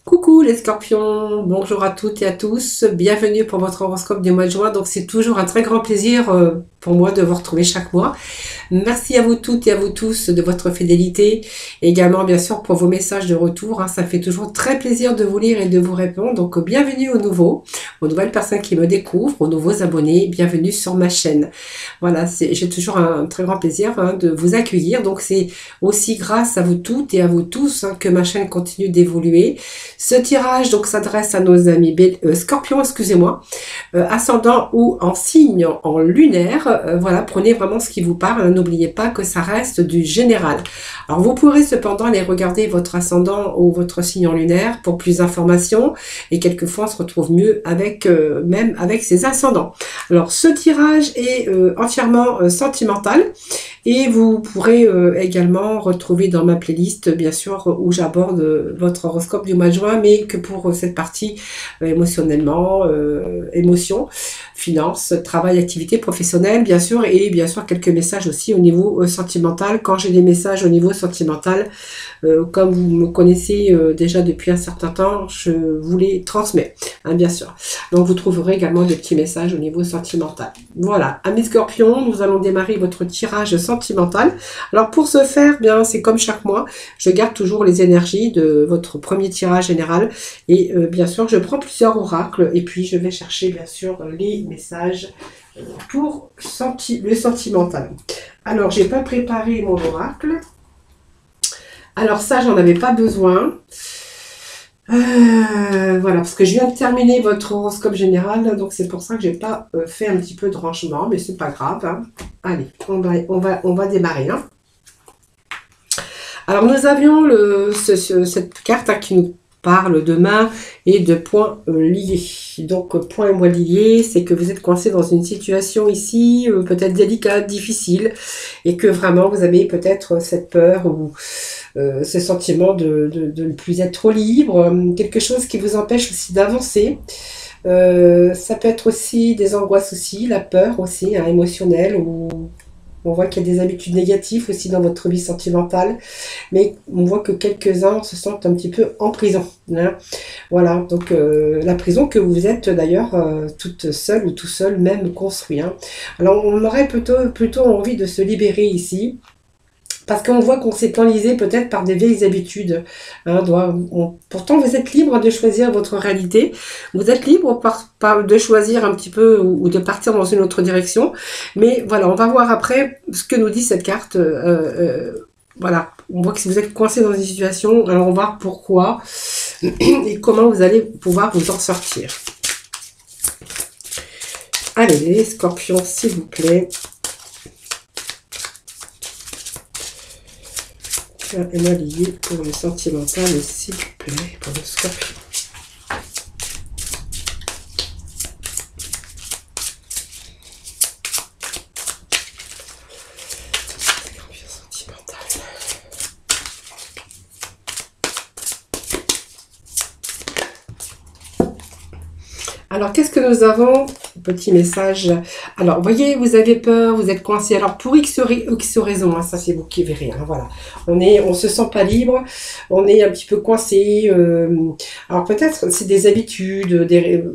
Coucou les scorpions, bonjour à toutes et à tous, bienvenue pour votre horoscope du mois de juin. Donc c'est toujours un très grand plaisir pour moi de vous retrouver chaque mois. Merci à vous toutes et à vous tous de votre fidélité, et également bien sûr pour vos messages de retour, hein. Ça fait toujours très plaisir de vous lire et de vous répondre. Donc bienvenue aux nouveaux, aux nouvelles personnes qui me découvrent, aux nouveaux abonnés, bienvenue sur ma chaîne. Voilà, j'ai toujours un très grand plaisir de vous accueillir. Donc c'est aussi grâce à vous toutes et à vous tous que ma chaîne continue d'évoluer. Ce tirage donc s'adresse à nos amis Scorpions, excusez-moi, ascendant ou en signe en lunaire. Voilà, prenez vraiment ce qui vous parle. N'oubliez pas que ça reste du général. Alors vous pourrez cependant aller regarder votre ascendant ou votre signe en lunaire pour plus d'informations, et quelquefois on se retrouve mieux avec même avec ses ascendants. Alors ce tirage est entièrement sentimental, et vous pourrez également retrouver dans ma playlist, bien sûr, où j'aborde votre horoscope du mois de juin, mais que pour cette partie émotionnellement, émotion, finance, travail, activité professionnelle, bien sûr, et bien sûr quelques messages aussi au niveau sentimental. Quand j'ai des messages au niveau sentimental, comme vous me connaissez déjà depuis un certain temps, je vous les transmets, hein, bien sûr. Donc vous trouverez également des petits messages au niveau sentimental. Voilà, amis scorpions, nous allons démarrer votre tirage sentimental. Alors pour ce faire, bien c'est comme chaque mois, je garde toujours les énergies de votre premier tirage général, et bien sûr je prends plusieurs oracles, et puis je vais chercher bien sûr les messages pour le sentimental. Alors j'ai pas préparé mon oracle. Alors ça, j'en avais pas besoin. Voilà, parce que je viens de terminer votre horoscope général, donc c'est pour ça que j'ai pas fait un petit peu de rangement, mais c'est pas grave, hein. Allez, on va démarrer, hein. Alors nous avions cette carte qui nous parle de main et de points liés. Donc point et moi liés, c'est que vous êtes coincé dans une situation ici peut-être délicate, difficile, et que vraiment vous avez peut-être cette peur ou ce sentiment de ne plus être libre, quelque chose qui vous empêche aussi d'avancer. Ça peut être aussi des angoisses aussi, la peur aussi, hein, émotionnelle, ou on voit qu'il y a des habitudes négatives aussi dans votre vie sentimentale, mais on voit que quelques-uns se sentent un petit peu en prison, hein. Voilà, donc la prison que vous êtes d'ailleurs toute seule ou tout seul même construit, hein. Alors on aurait plutôt envie de se libérer ici, parce qu'on voit qu'on s'est enlisé peut-être par des vieilles habitudes, hein. Pourtant, vous êtes libre de choisir votre réalité. Vous êtes libre de choisir un petit peu ou de partir dans une autre direction. Mais voilà, on va voir après ce que nous dit cette carte. Voilà, on voit que si vous êtes coincé dans une situation, alors on va voir pourquoi et comment vous allez pouvoir vous en sortir. Allez, les scorpions, s'il vous plaît. Et moi lié pour le sentimental, s'il vous plaît, pour le scorpion. Alors, qu'est-ce que nous avons? Petit message. Alors, vous voyez, vous avez peur, vous êtes coincé. Alors, pour X raison, hein, ça c'est vous qui verrez, hein, voilà. On se sent pas libre, on est un petit peu coincé. Alors, peut-être c'est des habitudes,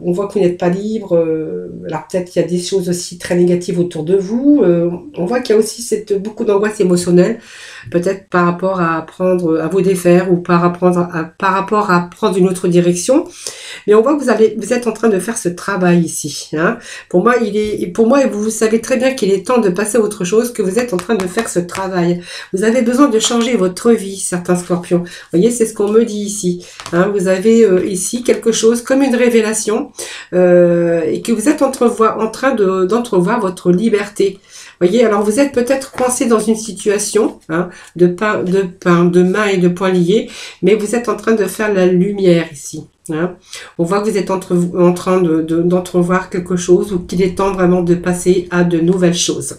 on voit que vous n'êtes pas libre. Alors, peut-être qu'il y a des choses aussi très négatives autour de vous. On voit qu'il y a aussi beaucoup d'angoisse émotionnelle, peut-être par rapport à apprendre à vous défaire, ou par rapport à prendre une autre direction. Mais on voit que vous êtes en train de faire ce travail ici, hein. Pour moi, vous savez très bien qu'il est temps de passer à autre chose, que vous êtes en train de faire ce travail. Vous avez besoin de changer votre vie, certains scorpions. Vous voyez, c'est ce qu'on me dit ici, hein. Vous avez ici quelque chose comme une révélation, et que vous êtes en train d'entrevoir votre liberté. Voyez, alors vous êtes peut-être coincé dans une situation, hein, de main et de poings liés, mais vous êtes en train de faire la lumière ici, hein. On voit que vous êtes en train d'entrevoir quelque chose, ou qu'il est temps vraiment de passer à de nouvelles choses.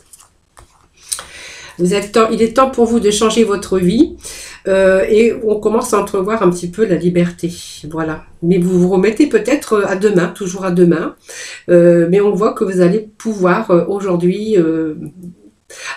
Il est temps pour vous de changer votre vie, et on commence à entrevoir un petit peu la liberté. Voilà. Mais vous vous remettez peut-être à demain, toujours à demain, mais on voit que vous allez pouvoir aujourd'hui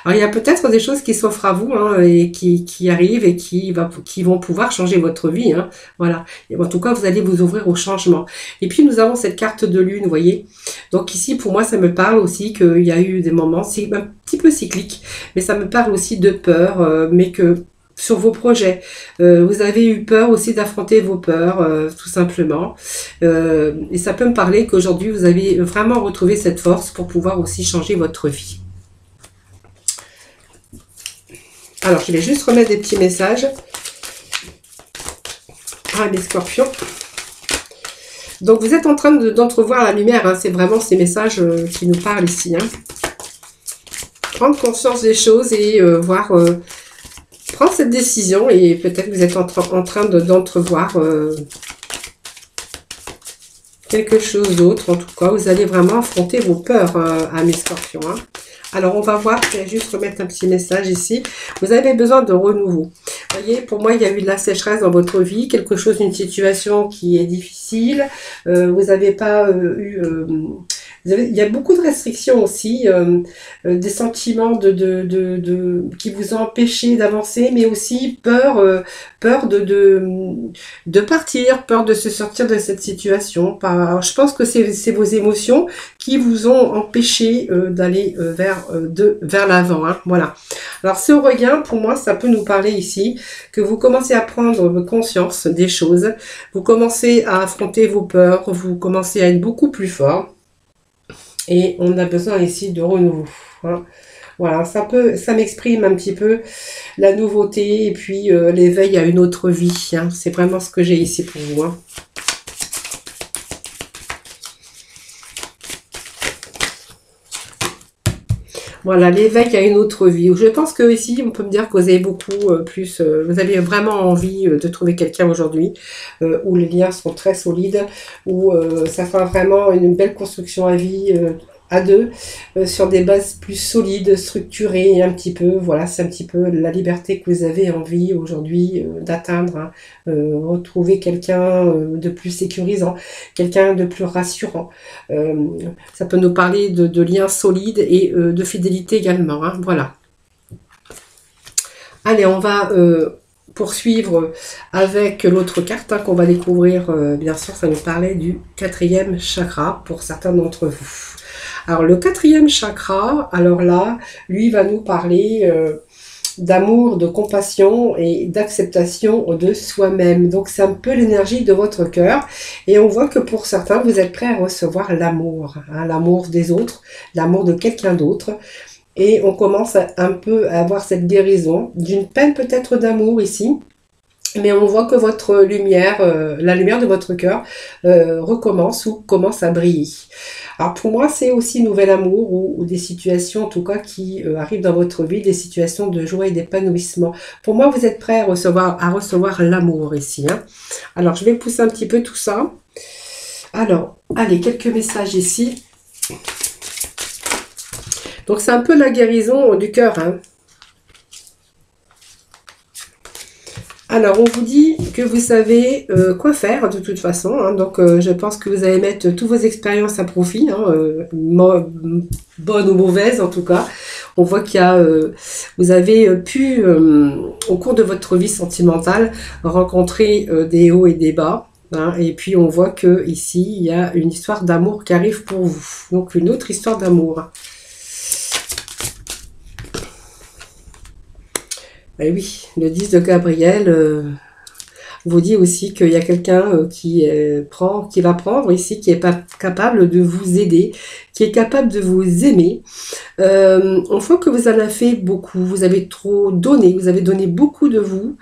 Alors, il y a peut-être des choses qui s'offrent à vous hein, et qui arrivent et qui vont pouvoir changer votre vie. Hein, voilà. Et en tout cas, vous allez vous ouvrir au changement. Et puis, nous avons cette carte de lune, vous voyez. Donc ici, pour moi, ça me parle aussi qu'il y a eu des moments, c'est un petit peu cyclique, mais ça me parle aussi de peur, mais que sur vos projets, vous avez eu peur aussi d'affronter vos peurs, tout simplement. Et ça peut me parler qu'aujourd'hui, vous avez vraiment retrouvé cette force pour pouvoir aussi changer votre vie. Alors, je vais juste remettre des petits messages à mes scorpions. Donc, vous êtes en train d'entrevoir la lumière. Hein, c'est vraiment ces messages qui nous parlent ici. Hein. Prendre conscience des choses et prendre cette décision. Et peut-être que vous êtes en train d'entrevoir quelque chose d'autre. En tout cas, vous allez vraiment affronter vos peurs à mes scorpions. Hein. Alors, on va voir, je vais juste remettre un petit message ici. Vous avez besoin de renouveau. Vous voyez, pour moi, il y a eu de la sécheresse dans votre vie, quelque chose, une situation qui est difficile. Vous n'avez pas il y a beaucoup de restrictions aussi, des sentiments qui vous ont empêché d'avancer, mais aussi peur de partir, peur de se sortir de cette situation. Alors, je pense que c'est vos émotions qui vous ont empêché d'aller vers l'avant. Hein, voilà. Alors, ce regain, pour moi, ça peut nous parler ici que vous commencez à prendre conscience des choses, vous commencez à affronter vos peurs, vous commencez à être beaucoup plus fort. Et on a besoin ici de renouveau. Hein. Voilà, ça m'exprime un petit peu la nouveauté et puis l'éveil à une autre vie. Hein. C'est vraiment ce que j'ai ici pour vous. Hein. Voilà, l'éveil à une autre vie. Je pense que ici, on peut me dire que vous avez beaucoup plus, vous avez vraiment envie de trouver quelqu'un aujourd'hui où les liens sont très solides, où ça fera vraiment une belle construction à vie à deux, sur des bases plus solides, structurées un petit peu. Voilà, c'est un petit peu la liberté que vous avez envie aujourd'hui d'atteindre. Hein. Retrouver quelqu'un de plus sécurisant, quelqu'un de plus rassurant. Ça peut nous parler de liens solides et de fidélité également. Hein. Voilà. Allez, on va poursuivre avec l'autre carte hein, qu'on va découvrir. Bien sûr, ça nous parlait du 4e chakra pour certains d'entre vous. Alors, le 4e chakra, alors là, lui va nous parler d'amour, de compassion et d'acceptation de soi-même. Donc, c'est un peu l'énergie de votre cœur. Et on voit que pour certains, vous êtes prêts à recevoir l'amour. Hein, l'amour des autres, l'amour de quelqu'un d'autre. Et on commence un peu à avoir cette guérison d'une peine peut-être d'amour ici. Mais on voit que votre lumière, la lumière de votre cœur recommence ou commence à briller. Alors pour moi, c'est aussi nouvel amour ou des situations en tout cas qui arrivent dans votre vie, des situations de joie et d'épanouissement. Pour moi, vous êtes prêts à recevoir l'amour ici. Hein. Alors, je vais pousser un petit peu tout ça. Alors, allez, quelques messages ici. Donc, c'est un peu la guérison du cœur, hein. Alors, on vous dit que vous savez quoi faire de toute façon. Hein, donc, je pense que vous allez mettre toutes vos expériences à profit, hein, bonnes ou mauvaises en tout cas. On voit qu'il y a, vous avez pu, au cours de votre vie sentimentale, rencontrer des hauts et des bas. Hein, et puis, on voit que ici, il y a une histoire d'amour qui arrive pour vous. Donc, une autre histoire d'amour. Et oui, le 10 de Gabriel vous dit aussi qu'il y a quelqu'un qui va prendre ici, qui est pas capable de vous aider, qui est capable de vous aimer. On voit que vous en avez fait beaucoup, vous avez trop donné, vous avez donné beaucoup de vous,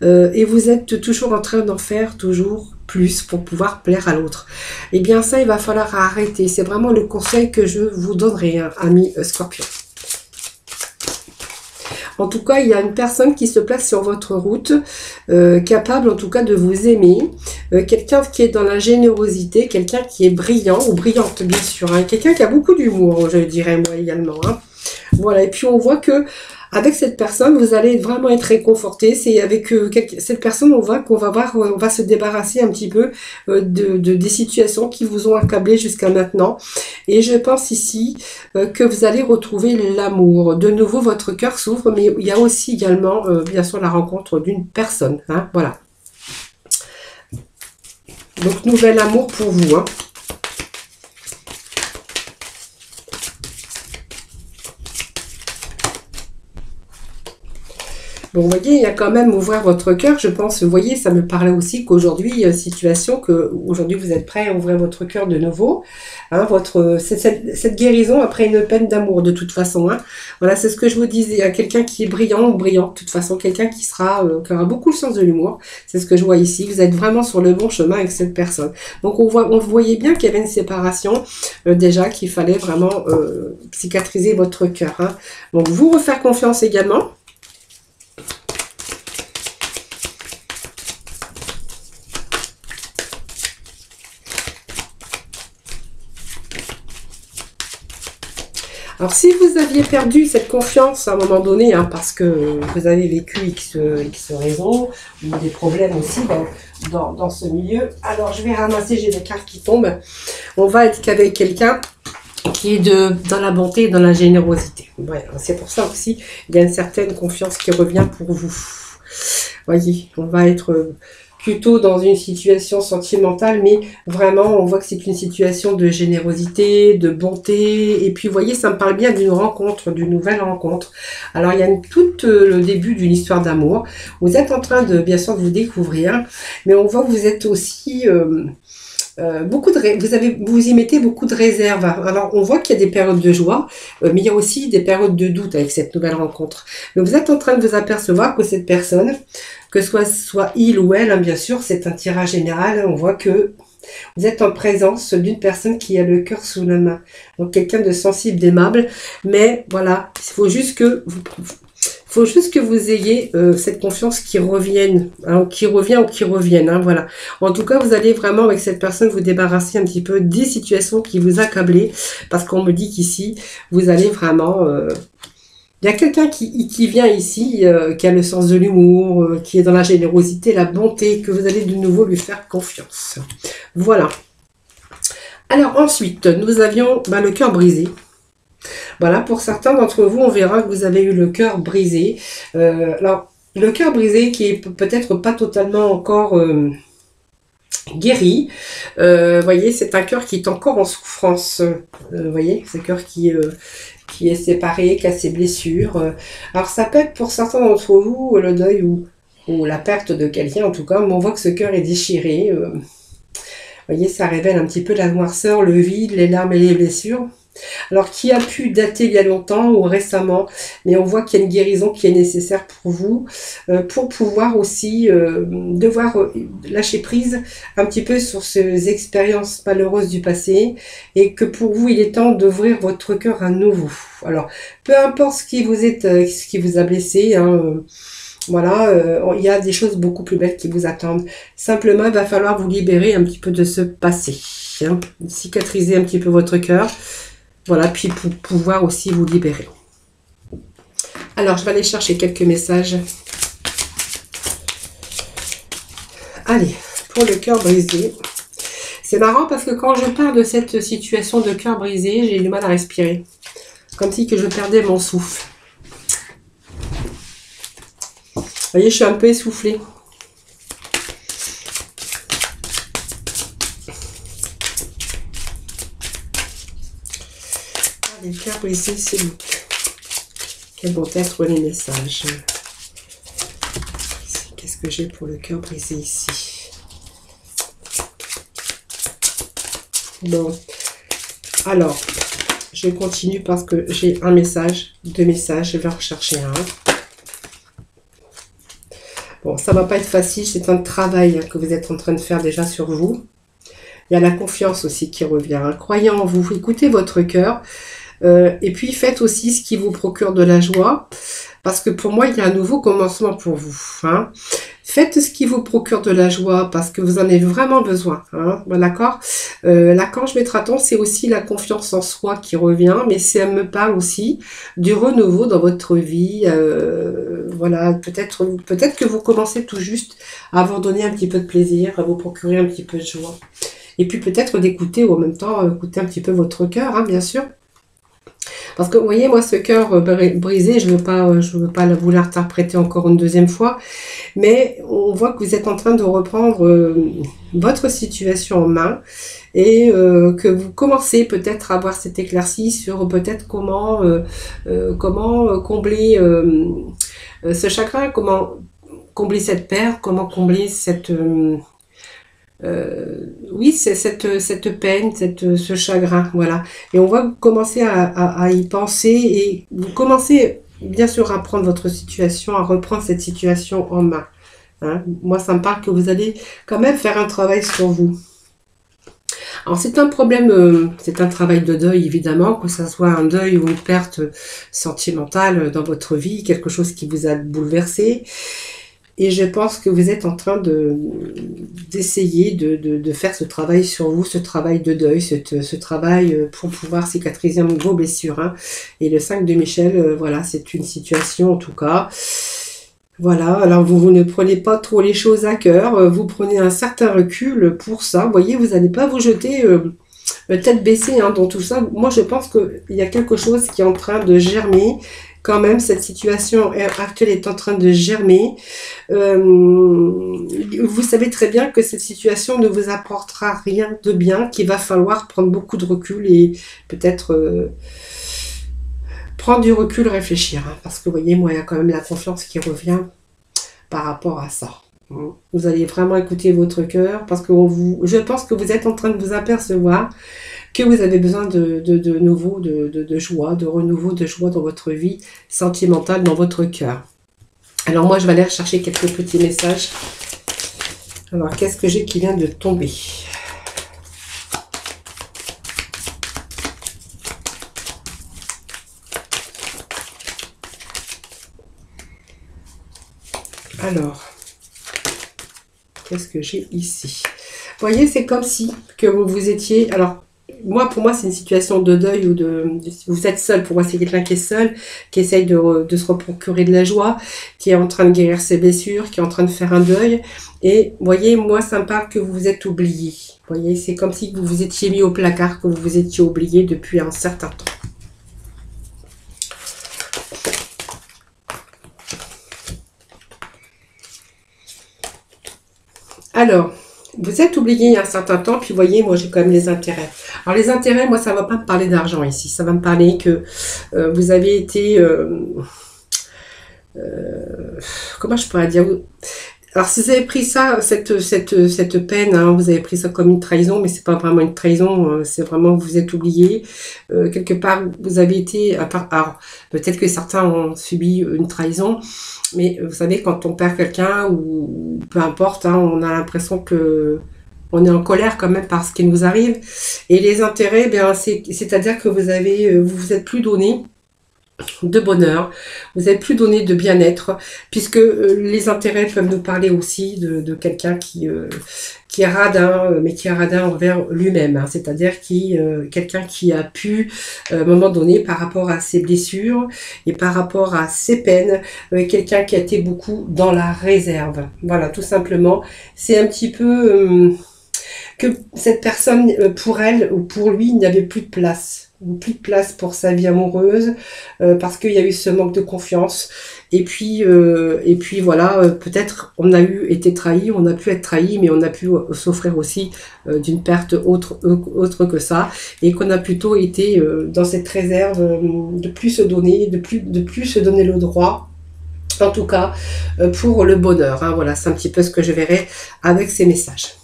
et vous êtes toujours en train d'en faire toujours plus pour pouvoir plaire à l'autre. Eh bien ça, il va falloir arrêter. C'est vraiment le conseil que je vous donnerai, hein, ami Scorpion. En tout cas, il y a une personne qui se place sur votre route, capable en tout cas de vous aimer, quelqu'un qui est dans la générosité, quelqu'un qui est brillant ou brillante bien sûr, hein, quelqu'un qui a beaucoup d'humour, je dirais moi également. Hein. Voilà, et puis on voit que avec cette personne, vous allez vraiment être réconforté. C'est avec cette personne, on voit qu'on va voir, on va se débarrasser un petit peu des situations qui vous ont accablé jusqu'à maintenant. Et je pense ici que vous allez retrouver l'amour. De nouveau, votre cœur s'ouvre, mais il y a aussi également, bien sûr, la rencontre d'une personne. Hein, voilà. Donc, nouvel amour pour vous. Hein. Bon, vous voyez, il y a quand même ouvrir votre cœur, je pense, vous voyez, ça me parlait aussi qu'aujourd'hui, situation que aujourd'hui vous êtes prêt à ouvrir votre cœur de nouveau, hein, cette guérison après une peine d'amour de toute façon, hein. Voilà, c'est ce que je vous disais, hein, quelqu'un qui est brillant ou brillant, de toute façon, quelqu'un qui aura beaucoup le sens de l'humour, c'est ce que je vois ici, vous êtes vraiment sur le bon chemin avec cette personne. Donc on voyait bien qu'il y avait une séparation, déjà qu'il fallait vraiment cicatriser votre cœur, hein. Donc vous refaire confiance également. Alors, si vous aviez perdu cette confiance à un moment donné, hein, parce que vous avez vécu X raisons, ou des problèmes aussi dans ce milieu, alors je vais ramasser, j'ai des cartes qui tombent. On va être qu'avec quelqu'un qui est dans la bonté et dans la générosité. Ouais, c'est pour ça aussi, il y a une certaine confiance qui revient pour vous. Voyez, on va être plutôt dans une situation sentimentale, mais vraiment, on voit que c'est une situation de générosité, de bonté, et puis, vous voyez, ça me parle bien d'une rencontre, d'une nouvelle rencontre. Alors, il y a tout le début d'une histoire d'amour. Vous êtes en train de, bien sûr, de vous découvrir, mais on voit que vous êtes aussi... vous y mettez beaucoup de réserve. Alors, on voit qu'il y a des périodes de joie, mais il y a aussi des périodes de doute avec cette nouvelle rencontre. Mais vous êtes en train de vous apercevoir que cette personne, que soit il ou elle, hein, bien sûr, c'est un tirage général, on voit que vous êtes en présence d'une personne qui a le cœur sous la main. Donc, quelqu'un de sensible, d'aimable, mais voilà, il faut juste que vous ayez cette confiance qui revienne, hein, qui revient ou qui revienne. Hein, voilà. En tout cas, vous allez vraiment avec cette personne vous débarrasser un petit peu des situations qui vous accablaient, parce qu'on me dit qu'ici, vous allez vraiment... il y a quelqu'un qui vient ici, qui a le sens de l'humour, qui est dans la générosité, la bonté, que vous allez de nouveau lui faire confiance. Voilà. Alors ensuite, nous avions le cœur brisé. Voilà, pour certains d'entre vous, on verra que vous avez eu le cœur brisé. Alors, le cœur brisé qui est peut-être pas totalement encore guéri. Voyez, c'est un cœur qui est encore en souffrance. Voyez, c'est un cœur qui est séparé, qui a ses blessures. Alors, ça peut être pour certains d'entre vous le deuil ou la perte de quelqu'un, en tout cas, mais on voit que ce cœur est déchiré. Voyez, ça révèle un petit peu la noirceur, le vide, les larmes et les blessures. Alors, qui a pu dater il y a longtemps ou récemment, mais on voit qu'il y a une guérison qui est nécessaire pour vous, pour pouvoir aussi devoir lâcher prise un petit peu sur ces expériences malheureuses du passé, et que pour vous, il est temps d'ouvrir votre cœur à nouveau. Alors, peu importe ce qui vous a blessé, hein, voilà, il y a des choses beaucoup plus belles qui vous attendent. Simplement, il va falloir vous libérer un petit peu de ce passé, hein, cicatriser un petit peu votre cœur. Voilà, puis pour pouvoir aussi vous libérer. Alors, je vais aller chercher quelques messages. Allez, pour le cœur brisé. C'est marrant parce que quand je parle de cette situation de cœur brisé, j'ai du mal à respirer. Comme si que je perdais mon souffle. Vous voyez, je suis un peu essoufflée. Les cœurs brisés, c'est vous. Quels vont être les messages? Qu'est-ce que j'ai pour le cœur brisé ici? Bon. Alors, je continue parce que j'ai un message, deux messages. Je vais en rechercher un. Bon, ça va pas être facile. C'est un travail que vous êtes en train de faire déjà sur vous. Il y a la confiance aussi qui revient. Hein. Croyez en vous. Écoutez votre cœur. Et puis faites aussi ce qui vous procure de la joie, parce que pour moi il y a un nouveau commencement pour vous, hein. Faites ce qui vous procure de la joie parce que vous en avez vraiment besoin. Hein, bon, d'accord. L'archange Métraton, c'est aussi la confiance en soi qui revient, mais ça me parle aussi du renouveau dans votre vie. Voilà, peut-être que vous commencez tout juste à vous donner un petit peu de plaisir, à vous procurer un petit peu de joie. Et puis peut-être d'écouter ou en même temps écouter un petit peu votre cœur, hein, bien sûr. Parce que vous voyez, moi, ce cœur brisé, je veux pas vous l'interpréter encore une deuxième fois, mais on voit que vous êtes en train de reprendre votre situation en main et que vous commencez peut-être à avoir cette éclaircie sur peut-être comment combler ce chagrin, comment combler cette perte, comment combler cette oui, c'est cette peine, ce chagrin, voilà. Et on va commencer à y penser et vous commencez bien sûr à prendre votre situation, à reprendre cette situation en main. Hein. Moi, ça me parle que vous allez quand même faire un travail sur vous. Alors c'est un problème, c'est un travail de deuil évidemment, que ce soit un deuil ou une perte sentimentale dans votre vie, quelque chose qui vous a bouleversé. Et je pense que vous êtes en train d'essayer de faire ce travail sur vous, ce travail de deuil, ce travail pour pouvoir cicatriser vos blessures. Hein. Et le 5 de Michel, voilà, c'est une situation en tout cas. Voilà, alors vous ne prenez pas trop les choses à cœur, vous prenez un certain recul pour ça. Vous voyez, vous n'allez pas vous jeter tête baissée hein, dans tout ça. Moi, je pense qu'il y a quelque chose qui est en train de germer. Quand même, cette situation actuelle est en train de germer. Vous savez très bien que cette situation ne vous apportera rien de bien, qu'il va falloir prendre beaucoup de recul et peut-être prendre du recul, réfléchir. Hein, parce que vous voyez, moi, il y a quand même la confiance qui revient par rapport à ça. Vous allez vraiment écouter votre cœur parce que je pense que vous êtes en train de vous apercevoir que vous avez besoin de nouveau, de joie, de renouveau, de joie dans votre vie sentimentale, dans votre cœur. Alors moi, je vais aller chercher quelques petits messages. Alors, qu'est-ce que j'ai qui vient de tomber ? Alors, qu'est-ce que j'ai ici ? Vous voyez, c'est comme si que vous étiez... Alors, pour moi, c'est une situation de deuil ou vous êtes seul. Pour moi, c'est quelqu'un qui est seul, qui essaye de se procurer de la joie, qui est en train de guérir ses blessures, qui est en train de faire un deuil. Et, vous voyez, moi, ça me parle que vous vous êtes oublié. Vous voyez, c'est comme si vous vous étiez mis au placard, que vous vous étiez oublié depuis un certain temps. Alors, vous êtes oublié il y a un certain temps, puis vous voyez, moi j'ai quand même les intérêts. Alors les intérêts, moi ça ne va pas me parler d'argent ici, ça va me parler que vous avez été... comment je pourrais dire alors si vous avez pris ça, cette peine, hein, vous avez pris ça comme une trahison, mais c'est pas vraiment une trahison, c'est vraiment que vous êtes oublié. Quelque part, vous avez été... Alors, peut-être que certains ont subi une trahison, mais vous savez, quand on perd quelqu'un, ou peu importe, hein, on a l'impression que on est en colère quand même par ce qui nous arrive. Et les intérêts, bien, c'est-à-dire que vous vous êtes plus donné de bonheur, vous n'avez plus donné de bien-être, puisque les intérêts peuvent nous parler aussi de quelqu'un qui est radin, mais qui est radin envers lui-même, hein, c'est-à-dire quelqu'un qui a pu, à un moment donné, par rapport à ses blessures et par rapport à ses peines, quelqu'un qui a été beaucoup dans la réserve. Voilà, tout simplement. C'est un petit peu que cette personne, pour elle ou pour lui, il n'y avait plus de place. Plus de place pour sa vie amoureuse parce qu'il y a eu ce manque de confiance et puis voilà, peut-être on a été trahi, on a pu être trahi, mais on a pu souffrir aussi d'une perte autre que ça, et qu'on a plutôt été dans cette réserve de plus se donner, de plus se donner le droit, en tout cas pour le bonheur, hein, voilà, c'est un petit peu ce que je verrai avec ces messages.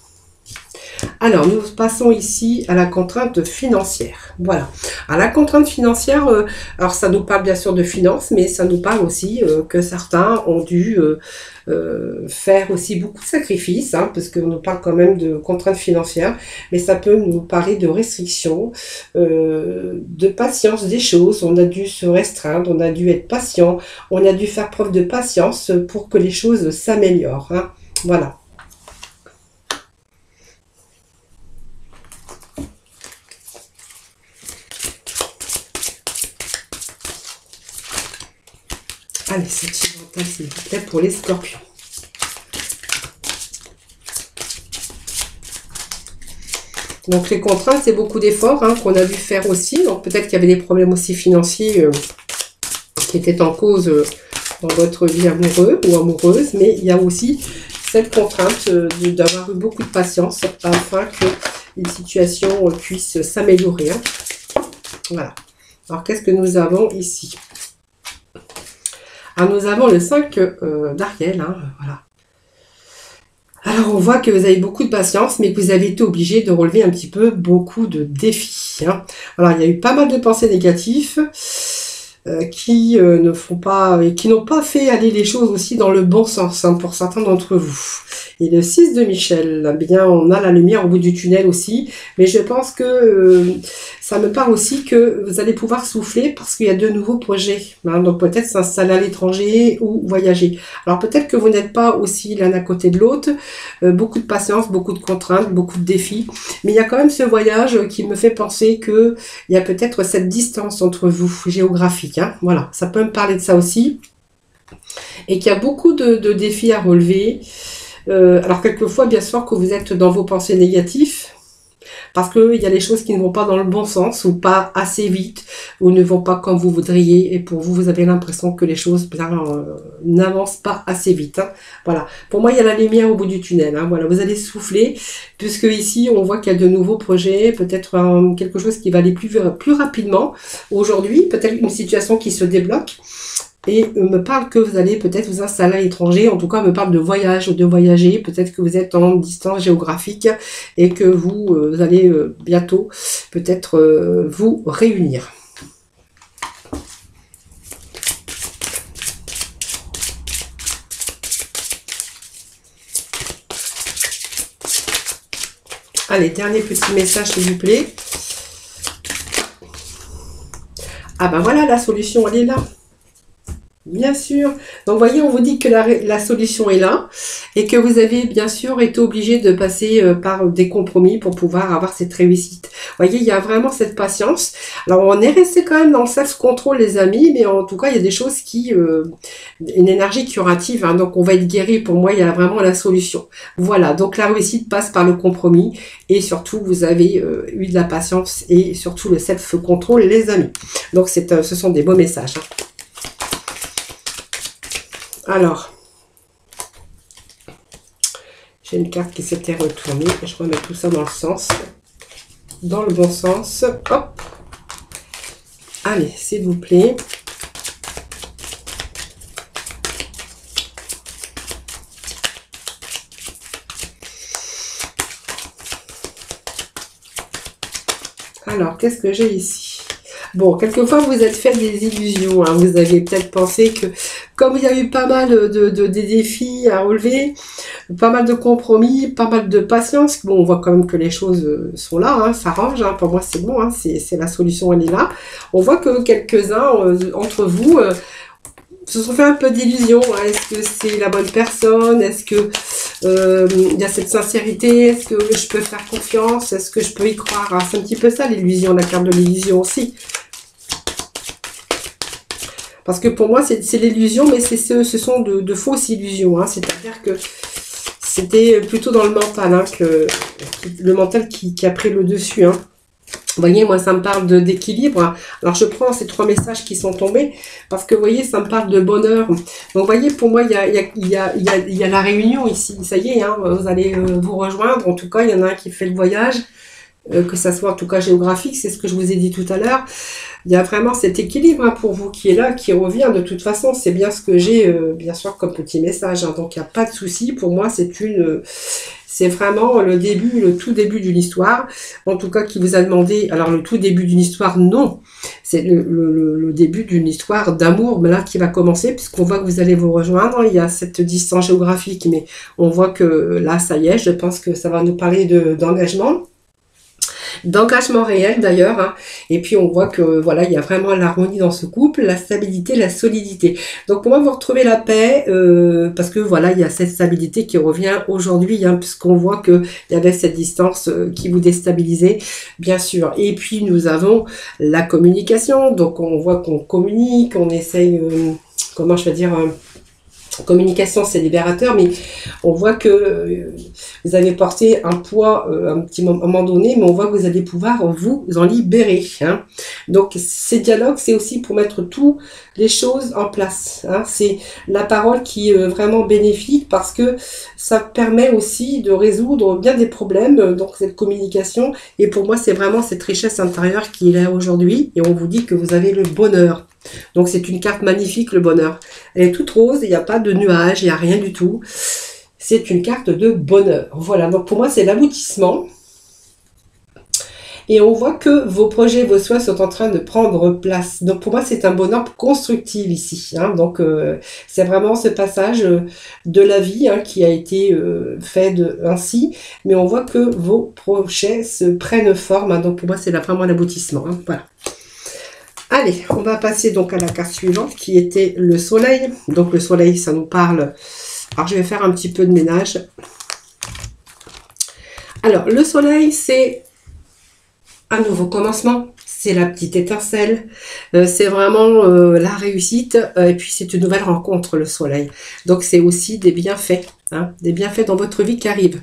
Alors, nous passons ici à la contrainte financière. Voilà. À la contrainte financière, alors ça nous parle bien sûr de finances, mais ça nous parle aussi que certains ont dû faire aussi beaucoup de sacrifices, hein, parce qu'on nous parle quand même de contraintes financières, mais ça peut nous parler de restrictions, de patience des choses. On a dû se restreindre, on a dû être patient, on a dû faire preuve de patience pour que les choses s'améliorent, hein. Voilà. Allez, sentimental, s'il vous plaît, pour les scorpions. Donc, les contraintes, c'est beaucoup d'efforts hein, qu'on a dû faire aussi. Donc, peut-être qu'il y avait des problèmes aussi financiers qui étaient en cause dans votre vie amoureuse ou amoureuse. Mais il y a aussi cette contrainte d'avoir eu beaucoup de patience afin que une situation puisse s'améliorer. Hein. Voilà. Alors, qu'est-ce que nous avons ici? Alors, nous avons le 5 d'Ariel, hein, voilà. Alors, on voit que vous avez beaucoup de patience, mais que vous avez été obligé de relever un petit peu beaucoup de défis, hein. Alors, il y a eu pas mal de pensées négatives qui ne font pas, et qui n'ont pas fait aller les choses aussi dans le bon sens hein, pour certains d'entre vous. Et le 6 de Michel, eh bien, on a la lumière au bout du tunnel aussi, mais je pense que ça me parle aussi que vous allez pouvoir souffler parce qu'il y a de nouveaux projets, hein, donc peut-être s'installer à l'étranger ou voyager. Alors peut-être que vous n'êtes pas aussi l'un à côté de l'autre, beaucoup de patience, beaucoup de contraintes, beaucoup de défis, mais il y a quand même ce voyage qui me fait penser que il y a peut-être cette distance entre vous, géographique, hein, voilà, ça peut me parler de ça aussi, et qu'il y a beaucoup de défis à relever. Alors quelquefois, bien sûr, que vous êtes dans vos pensées négatives, parce qu'il y a des choses qui ne vont pas dans le bon sens, ou pas assez vite, ou ne vont pas comme vous voudriez, et pour vous, vous avez l'impression que les choses n'avancent pas assez vite. Hein. Voilà. Pour moi, il y a la lumière au bout du tunnel. Hein. Voilà. Vous allez souffler, puisque ici, on voit qu'il y a de nouveaux projets, peut-être quelque chose qui va aller plus rapidement. Aujourd'hui, peut-être une situation qui se débloque. Et me parle que vous allez peut-être vous installer à l'étranger, en tout cas me parle de voyage ou de voyager, peut-être que vous êtes en distance géographique et que vous allez bientôt peut-être vous réunir. Allez, dernier petit message s'il vous plaît. Ah ben voilà, la solution elle est là. Bien sûr. Donc, vous voyez, on vous dit que la solution est là et que vous avez bien sûr été obligé de passer par des compromis pour pouvoir avoir cette réussite. Vous voyez, il y a vraiment cette patience. Alors, on est resté quand même dans le self-control, les amis, mais en tout cas, il y a des choses qui... une énergie curative, hein, donc on va être guéri. Pour moi, il y a vraiment la solution. Voilà, donc la réussite passe par le compromis et surtout, vous avez eu de la patience et surtout le self-control, les amis. Donc, ce sont des beaux messages. Hein. Alors, j'ai une carte qui s'était retournée. Je remets tout ça dans le bon sens. Hop. Allez, s'il vous plaît. Alors, qu'est-ce que j'ai ici? Bon, quelquefois, vous êtes fait des illusions. Hein. Vous avez peut-être pensé que, comme il y a eu pas mal de défis à relever, pas mal de compromis, pas mal de patience, bon, on voit quand même que les choses sont là, hein, s'arrangent. Hein. Pour moi, c'est bon, hein, c'est la solution, elle est là. On voit que quelques-uns entre vous se sont fait un peu d'illusions. Hein. Est-ce que c'est la bonne personne? Est-ce que il y a cette sincérité? Est-ce que je peux faire confiance? Est-ce que je peux y croire? C'est un petit peu ça, l'illusion, la carte de l'illusion aussi. Parce que pour moi, c'est l'illusion, mais ce sont de fausses illusions. Hein. C'est-à-dire que c'était plutôt dans le mental, hein, le mental qui a pris le dessus. Hein. Vous voyez, moi, ça me parle d'équilibre. Alors, je prends ces 3 messages qui sont tombés parce que, vous voyez, ça me parle de bonheur. Donc, vous voyez, pour moi, il y a la réunion ici. Ça y est, hein, vous allez vous rejoindre. En tout cas, il y en a un qui fait le voyage. que ça soit en tout cas géographique, c'est ce que je vous ai dit tout à l'heure. Il y a vraiment cet équilibre hein, pour vous qui est là, qui revient de toute façon. C'est bien ce que j'ai, bien sûr, comme petit message. Hein, donc, il n'y a pas de souci. Pour moi, c'est vraiment le début, le tout début d'une histoire. En tout cas, qui vous a demandé... Alors, le tout début d'une histoire, non. C'est le début d'une histoire d'amour, mais là, qui va commencer, puisqu'on voit que vous allez vous rejoindre. Il y a cette distance géographique, mais on voit que là, ça y est, je pense que ça va nous parler d'engagement. D'engagement réel d'ailleurs, hein. Et puis on voit que voilà, il y a vraiment l'harmonie dans ce couple, la stabilité, la solidité. Donc pour moi, vous retrouvez la paix, parce que voilà, il y a cette stabilité qui revient aujourd'hui, hein, puisqu'on voit que il y avait cette distance qui vous déstabilisait, bien sûr. Et puis nous avons la communication, donc on voit qu'on communique, on essaye, comment je vais dire... communication, c'est libérateur, mais on voit que vous avez porté un poids un petit moment donné, mais on voit que vous allez pouvoir vous en libérer. Hein. Donc, ces dialogues, c'est aussi pour mettre toutes les choses en place. Hein. C'est la parole qui est vraiment bénéfique parce que ça permet aussi de résoudre bien des problèmes, donc cette communication. Et pour moi, c'est vraiment cette richesse intérieure qui est là aujourd'hui. Et on vous dit que vous avez le bonheur. Donc c'est une carte magnifique, le bonheur. Elle est toute rose, il n'y a pas de nuages, il n'y a rien du tout. C'est une carte de bonheur. Voilà, donc pour moi c'est l'aboutissement. Et on voit que vos projets, vos souhaits sont en train de prendre place. Donc pour moi c'est un bonheur constructif ici. Hein. Donc c'est vraiment ce passage de la vie hein, qui a été fait ainsi. Mais on voit que vos projets se prennent forme. Hein. Donc pour moi c'est vraiment l'aboutissement. Hein. Voilà. Allez, on va passer donc à la carte suivante qui était le soleil. Donc le soleil, ça nous parle... Alors je vais faire un petit peu de ménage. Alors le soleil, c'est un nouveau commencement. C'est la petite étincelle. C'est vraiment la réussite. Et puis c'est une nouvelle rencontre, le soleil. Donc c'est aussi des bienfaits. Hein, des bienfaits dans votre vie qui arrivent.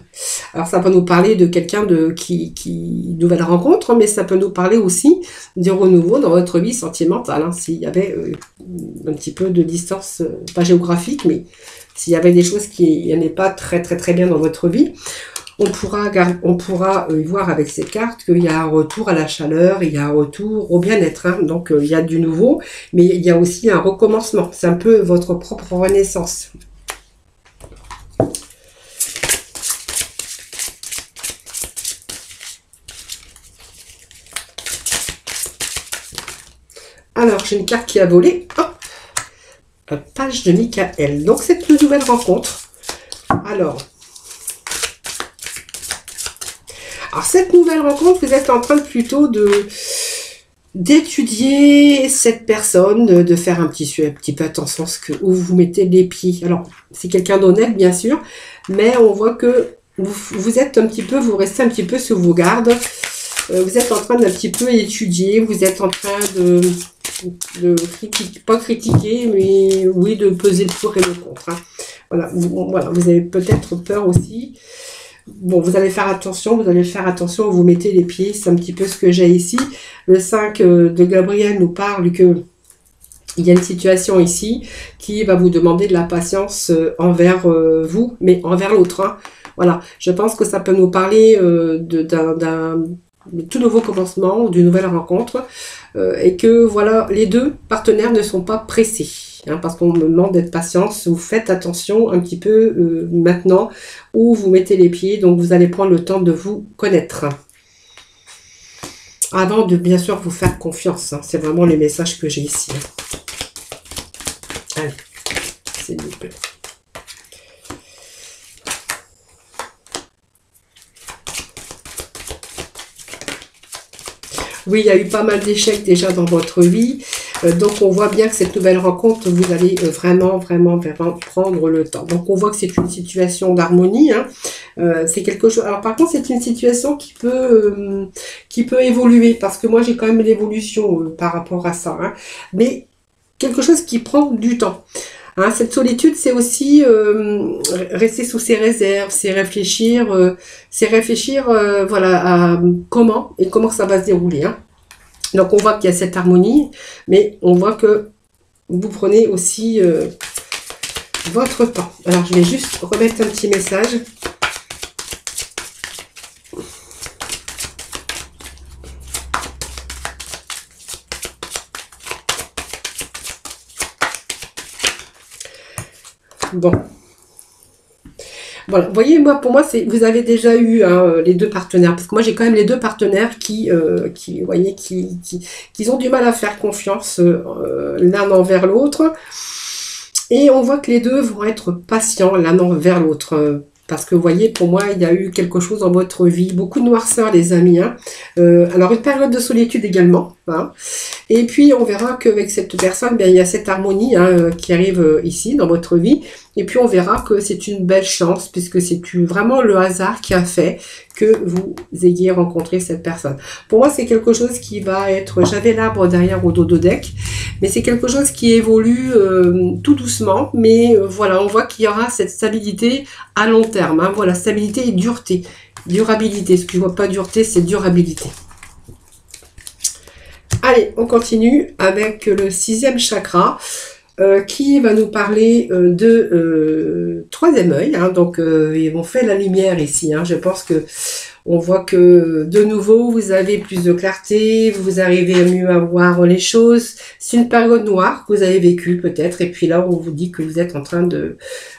Alors ça peut nous parler de quelqu'un qui nouvelle rencontre, mais ça peut nous parler aussi du renouveau dans votre vie sentimentale. Hein, s'il y avait un petit peu de distance, pas géographique, mais s'il y avait des choses qui n'allaient pas très très très bien dans votre vie, on pourra voir avec ces cartes qu'il y a un retour à la chaleur, il y a un retour au bien-être. Hein, donc il y a du nouveau, mais il y a aussi un recommencement. C'est un peu votre propre renaissance. Alors, j'ai une carte qui a volé. Hop, page de Michael. Donc, c'est une nouvelle rencontre. Alors, cette nouvelle rencontre, vous êtes en train plutôt d'étudier cette personne, de faire un petit peu attention où vous mettez les pieds. Alors, c'est quelqu'un d'honnête, bien sûr, mais on voit que vous êtes un petit peu, vous restez un petit peu sur vos gardes. Vous êtes en train d'un petit peu étudier, vous êtes en train de critiquer, pas critiquer, mais oui, de peser le pour et le contre. Hein. Voilà, vous avez peut-être peur aussi. Bon, vous allez faire attention, où vous mettez les pieds, c'est un petit peu ce que j'ai ici. Le 5 de Gabriel nous parle que il y a une situation ici qui va vous demander de la patience envers vous, mais envers l'autre. Hein. Voilà, je pense que ça peut nous parler d'un tout nouveau commencement ou d'une nouvelle rencontre et que voilà, les deux partenaires ne sont pas pressés. Hein, parce qu'on me demande d'être patiente, vous faites attention un petit peu maintenant où vous mettez les pieds, donc vous allez prendre le temps de vous connaître. Avant de bien sûr vous faire confiance, hein, c'est vraiment les messages que j'ai ici. Allez, s'il vous plaît. Oui, il y a eu pas mal d'échecs déjà dans votre vie. Donc, on voit bien que cette nouvelle rencontre, vous allez vraiment prendre le temps. Donc, on voit que c'est une situation d'harmonie. Hein. C'est quelque chose... Alors, par contre, c'est une situation qui peut évoluer. Parce que moi, j'ai quand même l'évolution par rapport à ça. Hein. Mais quelque chose qui prend du temps. Hein, cette solitude, c'est aussi rester sous ses réserves, c'est réfléchir voilà, à comment ça va se dérouler. Hein. Donc, on voit qu'il y a cette harmonie, mais on voit que vous prenez aussi votre temps. Alors, je vais juste remettre un petit message. Bon. Voilà, vous voyez, moi, pour moi, vous avez déjà eu hein, les deux partenaires, parce que moi, j'ai quand même les deux partenaires vous voyez, qui ont du mal à faire confiance l'un envers l'autre, et on voit que les deux vont être patients l'un envers l'autre. Parce que vous voyez, pour moi, il y a eu quelque chose dans votre vie, beaucoup de noirceur, les amis. Hein. Alors, une période de solitude également. Hein. Et puis, on verra qu'avec cette personne, bien, il y a cette harmonie hein, qui arrive ici, dans votre vie. Et puis, on verra que c'est une belle chance, puisque c'est vraiment le hasard qui a fait que vous ayez rencontré cette personne. Pour moi, c'est quelque chose qui va être... J'avais l'arbre derrière au dos de deck, mais c'est quelque chose qui évolue tout doucement. Mais voilà, on voit qu'il y aura cette stabilité à long terme. Hein. Voilà, stabilité et dureté. Durabilité. Ce que je ne vois pas dureté, c'est durabilité. Allez, on continue avec le 6e chakra qui va nous parler de troisième œil. Hein, donc, ils vont faire la lumière ici. Hein, je pense que on voit que de nouveau, vous avez plus de clarté, vous arrivez à mieux à voir les choses. C'est une période noire que vous avez vécue peut-être. Et puis là, on vous dit que vous êtes en train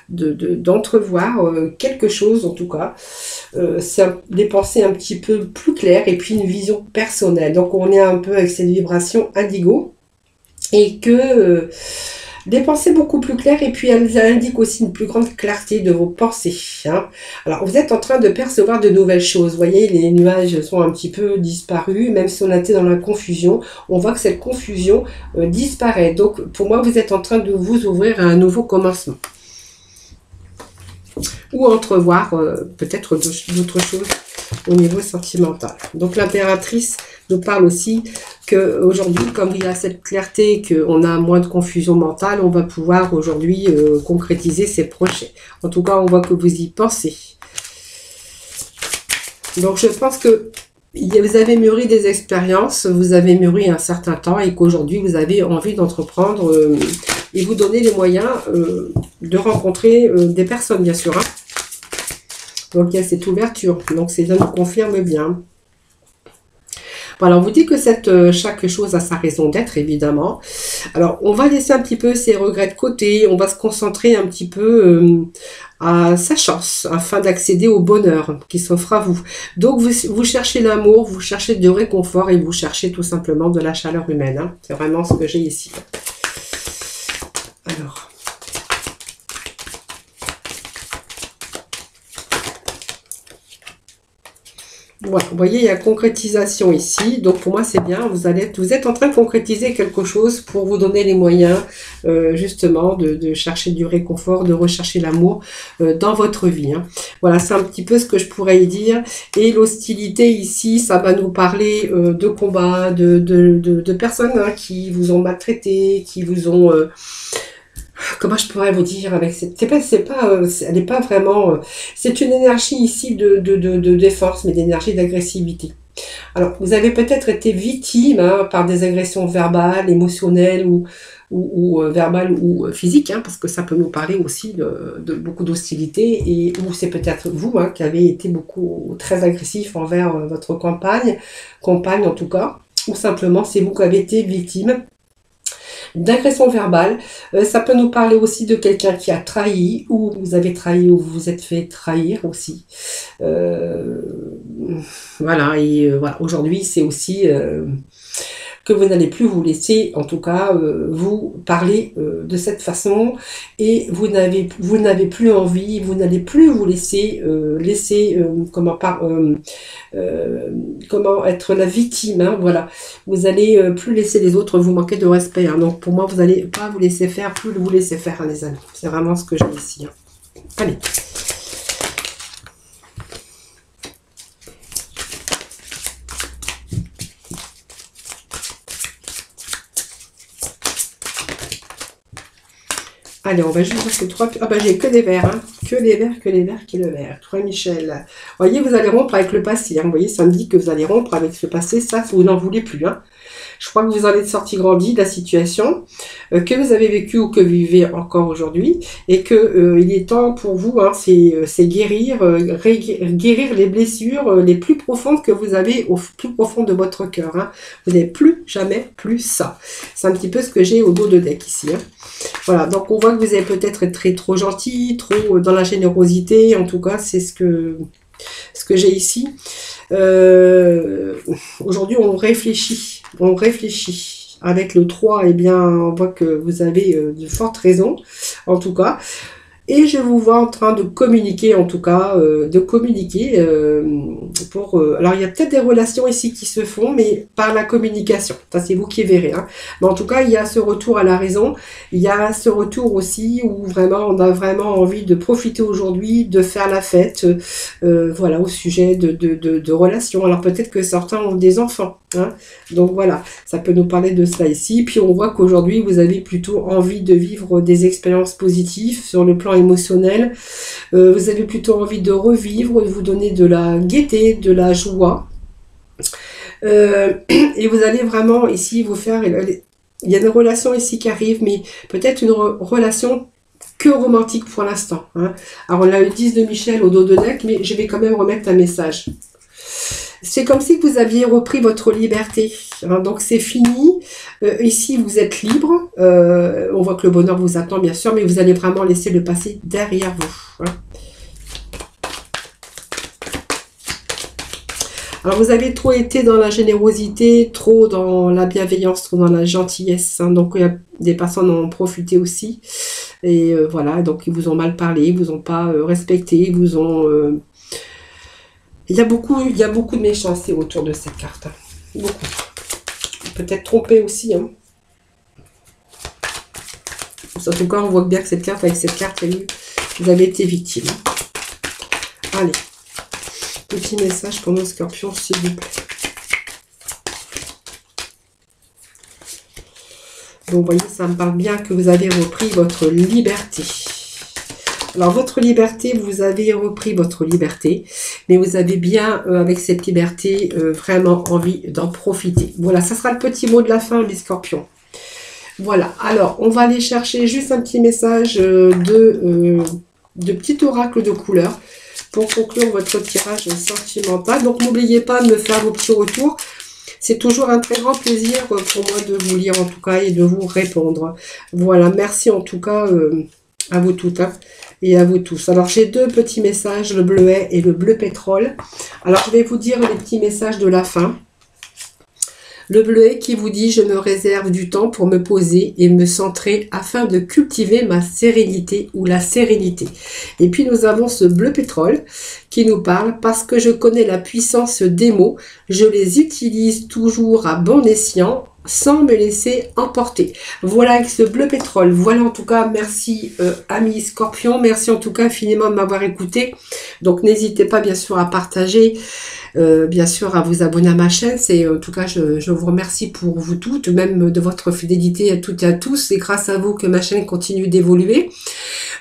d'entrevoir quelque chose en tout cas. C'est des pensées un petit peu plus claires et puis une vision personnelle. Donc on est un peu avec cette vibration indigo et que des pensées beaucoup plus claires et puis elles indiquent aussi une plus grande clarté de vos pensées. Hein. Alors vous êtes en train de percevoir de nouvelles choses. Vous voyez, les nuages sont un petit peu disparus, même si on était dans la confusion, on voit que cette confusion disparaît. Donc pour moi, vous êtes en train de vous ouvrir à un nouveau commencement. Ou entrevoir peut-être d'autres choses au niveau sentimental. Donc l'impératrice nous parle aussi qu'aujourd'hui, comme il y a cette clarté, qu'on a moins de confusion mentale, on va pouvoir aujourd'hui concrétiser ses projets. En tout cas, on voit que vous y pensez. Donc je pense que vous avez mûri des expériences, vous avez mûri un certain temps et qu'aujourd'hui vous avez envie d'entreprendre et vous donner les moyens de rencontrer des personnes, bien sûr. Hein. Donc il y a cette ouverture, donc ça nous confirme bien. Voilà, on vous dit que chaque chose a sa raison d'être, évidemment. Alors, on va laisser un petit peu ses regrets de côté, on va se concentrer un petit peu à sa chance, afin d'accéder au bonheur qui s'offre à vous. Donc, vous cherchez l'amour, vous cherchez du réconfort et vous cherchez tout simplement de la chaleur humaine. Hein. C'est vraiment ce que j'ai ici. Alors... Voilà, vous voyez, il y a concrétisation ici. Donc, pour moi, c'est bien. Vous êtes en train de concrétiser quelque chose pour vous donner les moyens, justement, de chercher du réconfort, de rechercher l'amour dans votre vie. Hein. Voilà, c'est un petit peu ce que je pourrais y dire. Et l'hostilité ici, ça va nous parler de combats, de personnes hein, qui vous ont maltraité, qui vous ont... comment je pourrais vous dire avec cette... elle n'est pas vraiment... c'est une énergie ici de défense, mais d'énergie d'agressivité. Alors, vous avez peut-être été victime hein, par des agressions verbales, émotionnelles ou verbales ou physiques, hein, parce que ça peut nous parler aussi de beaucoup d'hostilité, et ou c'est peut-être vous hein, qui avez été très agressif envers votre compagne en tout cas, ou simplement c'est vous qui avez été victime d'agression verbale. Ça peut nous parler aussi de quelqu'un qui a trahi, ou vous avez trahi, ou vous vous êtes fait trahir aussi. Voilà, et voilà. Aujourd'hui, c'est aussi que vous n'allez plus vous laisser, en tout cas, vous parler de cette façon, et vous n'avez plus envie, vous n'allez plus vous laisser, comment être la victime, hein, voilà. Vous allez plus laisser les autres vous manquer de respect, hein. Donc pour moi, vous n'allez pas vous laisser faire, plus vous laisser faire, hein, les amis. C'est vraiment ce que j'ai ici. Hein. Allez. Allez, on va juste voir ces trois... Ah bah j'ai que des verts, hein. Que les verts, qui le vert. 3 Michel. Vous voyez, vous allez rompre avec le passé. Hein. Vous voyez, ça me dit que vous allez rompre avec ce passé. Ça, vous n'en voulez plus. Hein. Je crois que vous en êtes sorti grandi de la situation que vous avez vécue ou que vous vivez encore aujourd'hui, et que il est temps pour vous, hein, c'est guérir, guérir les blessures les plus profondes que vous avez au plus profond de votre cœur. Hein. Vous n'avez plus jamais plus ça. C'est un petit peu ce que j'ai au dos de deck ici. Hein. Voilà, donc on voit que vous avez peut-être été trop gentil, trop dans la générosité. En tout cas, c'est ce que j'ai ici. Aujourd'hui, on réfléchit. On réfléchit. Avec le 3, eh bien, on voit que vous avez de fortes raisons, en tout cas. Et je vous vois en train de communiquer, en tout cas, alors, il y a peut-être des relations ici qui se font, mais par la communication. Ça, c'est vous qui verrez. Hein. Mais en tout cas, il y a ce retour à la raison. Il y a ce retour aussi où vraiment, on a vraiment envie de profiter aujourd'hui, de faire la fête, voilà, au sujet de relations. Alors, peut-être que certains ont des enfants. Hein. Donc, voilà, ça peut nous parler de cela ici. Puis, on voit qu'aujourd'hui, vous avez plutôt envie de vivre des expériences positives sur le plan émotionnel. Vous avez plutôt envie de revivre, de vous donner de la gaieté, de la joie. Et vous allez vraiment ici vous faire... Il y a une relation ici qui arrive, mais peut-être une relation que romantique pour l'instant. Hein. Alors on a eu 10 de Michel au dos de deck, mais je vais quand même remettre un message. C'est comme si vous aviez repris votre liberté. Hein, donc c'est fini. Ici, vous êtes libre. On voit que le bonheur vous attend, bien sûr, mais vous allez vraiment laisser le passé derrière vous. Hein. Alors, vous avez trop été dans la générosité, trop dans la bienveillance, trop dans la gentillesse. Hein, donc, il y a des personnes en ont profité aussi. Et voilà, donc ils vous ont mal parlé, ils vous ont pas respecté, ils vous ont... Il y a beaucoup de méchanceté autour de cette carte. Hein. Beaucoup. Peut-être trompé aussi. Hein. En tout cas, on voit bien que cette carte, avec cette carte, vous avez été victime. Allez. Petit message pour nos scorpions, s'il vous plaît. Donc, vous voyez, ça me parle bien que vous avez repris votre liberté. Alors, votre liberté, vous avez repris votre liberté, mais vous avez bien, avec cette liberté, vraiment envie d'en profiter. Voilà, ça sera le petit mot de la fin, les scorpions. Voilà, alors, on va aller chercher juste un petit message de petit oracle de couleur pour conclure votre tirage sentimental. Donc, n'oubliez pas de me faire vos petits retours. C'est toujours un très grand plaisir pour moi de vous lire, en tout cas, et de vous répondre. Voilà, merci en tout cas à vous toutes. Hein. Et à vous tous. Alors, j'ai deux petits messages, le bleuet et le bleu pétrole. Alors, je vais vous dire les petits messages de la fin. Le bleuet qui vous dit « Je me réserve du temps pour me poser et me centrer afin de cultiver ma sérénité ou la sérénité. » Et puis, nous avons ce bleu pétrole qui nous parle « Parce que je connais la puissance des mots, je les utilise toujours à bon escient. » Sans me laisser emporter. Voilà avec ce bleu pétrole. Voilà en tout cas, merci amis scorpions. Merci en tout cas infiniment de m'avoir écouté. Donc n'hésitez pas bien sûr à partager, bien sûr à vous abonner à ma chaîne. C'est en tout cas, je vous remercie pour vous toutes, même de votre fidélité à toutes et à tous. C'est grâce à vous que ma chaîne continue d'évoluer.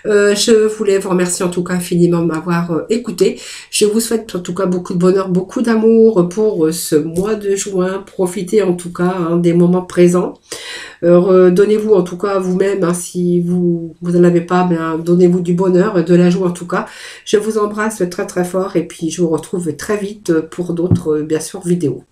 Je voulais vous remercier en tout cas infiniment de m'avoir écouté. Je vous souhaite en tout cas beaucoup de bonheur, beaucoup d'amour pour ce mois de juin. Profitez en tout cas des moments présents. Donnez-vous en tout cas à vous-même, hein, si vous n'en avez pas, bien donnez-vous du bonheur, de la joie en tout cas. Je vous embrasse très très fort et puis je vous retrouve très vite pour d'autres bien sûr vidéos.